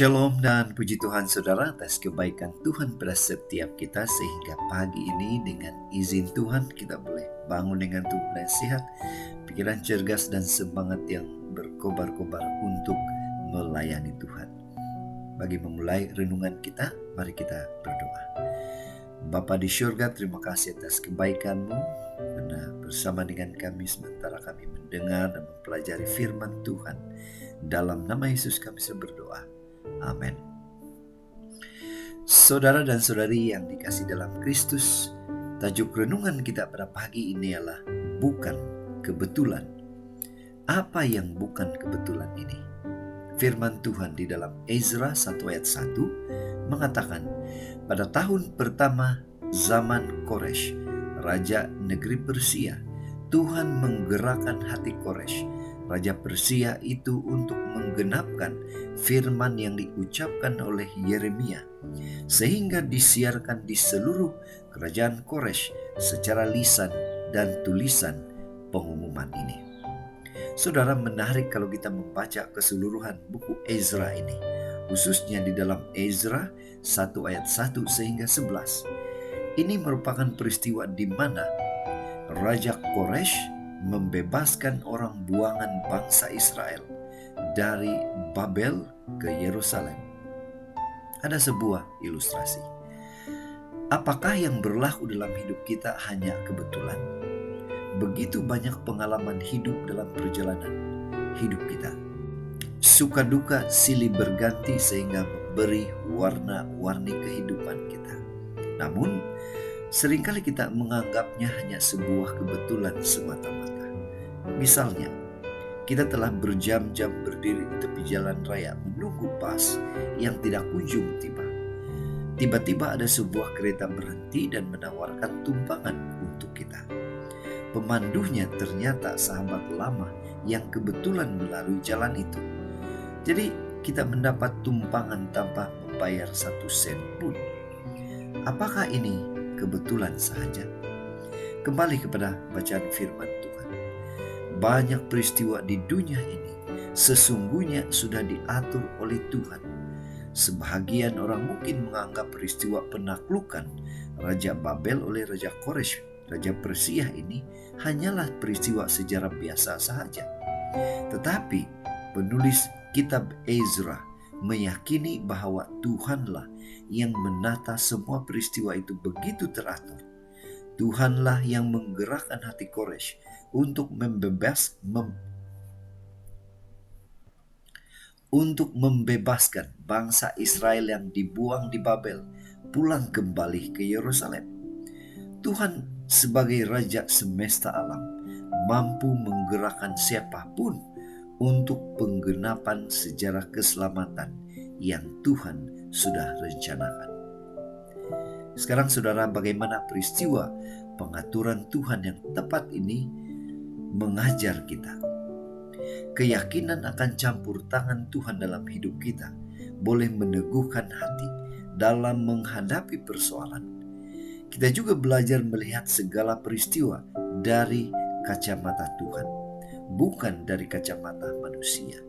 Shalom dan puji Tuhan saudara atas kebaikan Tuhan pada setiap kita sehingga pagi ini dengan izin Tuhan kita boleh bangun dengan tubuh yang sehat, pikiran cergas dan semangat yang berkobar-kobar untuk melayani Tuhan. Bagi memulai renungan kita, mari kita berdoa. Bapa di surga, terima kasih atas kebaikan-Mu karena bersama dengan kami sementara kami mendengar dan mempelajari firman Tuhan. Dalam nama Yesus kami berdoa. Amin. Saudara dan saudari yang dikasih dalam Kristus, tajuk renungan kita pada pagi ini adalah bukan kebetulan. Apa yang bukan kebetulan ini? Firman Tuhan di dalam Ezra 1 ayat 1 mengatakan, pada tahun pertama zaman Koresh, Raja negeri Persia, Tuhan menggerakkan hati Koresh, Raja Persia itu untuk menggenapkan firman yang diucapkan oleh Yeremia, sehingga disiarkan di seluruh kerajaan Koresh secara lisan dan tulisan pengumuman ini. Saudara, menarik kalau kita membaca keseluruhan buku Ezra ini, khususnya di dalam Ezra 1 ayat 1 sehingga 11. Ini merupakan peristiwa di mana Raja Koresh membebaskan orang buangan bangsa Israel dari Babel ke Yerusalem. Ada sebuah ilustrasi. Apakah yang berlaku dalam hidup kita hanya kebetulan? Begitu banyak pengalaman hidup dalam perjalanan hidup kita. Suka duka silih berganti sehingga memberi warna-warni kehidupan kita. Namun, seringkali kita menganggapnya hanya sebuah kebetulan semata-mata. Misalnya, kita telah berjam-jam berdiri di tepi jalan raya menunggu bus yang tidak kunjung tiba. Tiba-tiba ada sebuah kereta berhenti dan menawarkan tumpangan untuk kita. Pemandunya ternyata sahabat lama yang kebetulan melalui jalan itu. Jadi kita mendapat tumpangan tanpa membayar 1 sen pun. Apakah ini kebetulan saja? Kembali kepada bacaan firman Tuhan. Banyak peristiwa di dunia ini sesungguhnya sudah diatur oleh Tuhan. Sebahagian orang mungkin menganggap peristiwa penaklukan Raja Babel oleh Raja Koresh, Raja Persia ini hanyalah peristiwa sejarah biasa saja. Tetapi penulis kitab Ezra meyakini bahwa Tuhanlah yang menata semua peristiwa itu begitu teratur. Tuhanlah yang menggerakkan hati Koresh untuk membebaskan bangsa Israel yang dibuang di Babel pulang kembali ke Yerusalem. Tuhan sebagai Raja semesta alam mampu menggerakkan siapapun untuk penggenapan sejarah keselamatan yang Tuhan sudah rencanakan. Sekarang saudara, bagaimana peristiwa pengaturan Tuhan yang tepat ini mengajar kita? Keyakinan akan campur tangan Tuhan dalam hidup kita boleh meneguhkan hati dalam menghadapi persoalan. Kita juga belajar melihat segala peristiwa dari kacamata Tuhan, bukan dari kacamata manusia.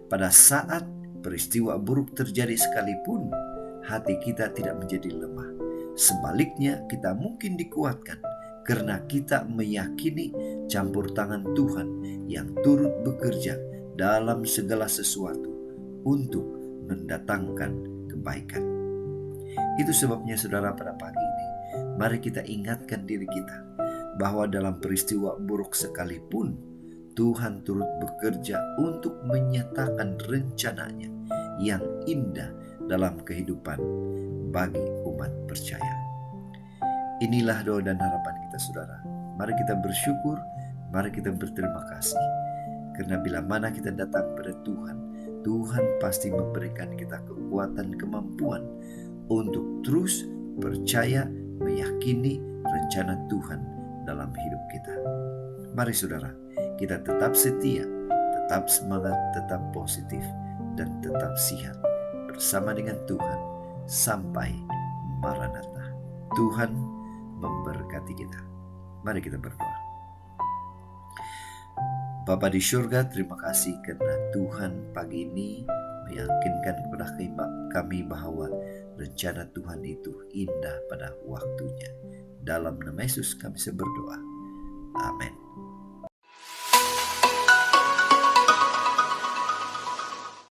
Pada saat peristiwa buruk terjadi sekalipun, hati kita tidak menjadi lemah. Sebaliknya, kita mungkin dikuatkan karena kita meyakini campur tangan Tuhan yang turut bekerja dalam segala sesuatu untuk mendatangkan kebaikan. Itu sebabnya saudara, pada pagi ini mari kita ingatkan diri kita bahwa dalam peristiwa buruk sekalipun Tuhan turut bekerja untuk menyatakan rencananya yang indah dalam kehidupan bagi umat percaya. Inilah doa dan harapan kita saudara. Mari kita bersyukur, mari kita berterima kasih. Karena bila mana kita datang pada Tuhan, Tuhan pasti memberikan kita kekuatan, kemampuan untuk terus percaya, meyakini rencana Tuhan dalam hidup kita. Mari saudara, kita tetap setia, tetap semangat, tetap positif, dan tetap sihat bersama dengan Tuhan sampai Maranatha. Tuhan memberkati kita. Mari kita berdoa. Bapa di surga, terima kasih karena Tuhan pagi ini meyakinkan kepada kepada kami bahwa rencana Tuhan itu indah pada waktunya. Dalam nama Yesus kami berdoa. Amin.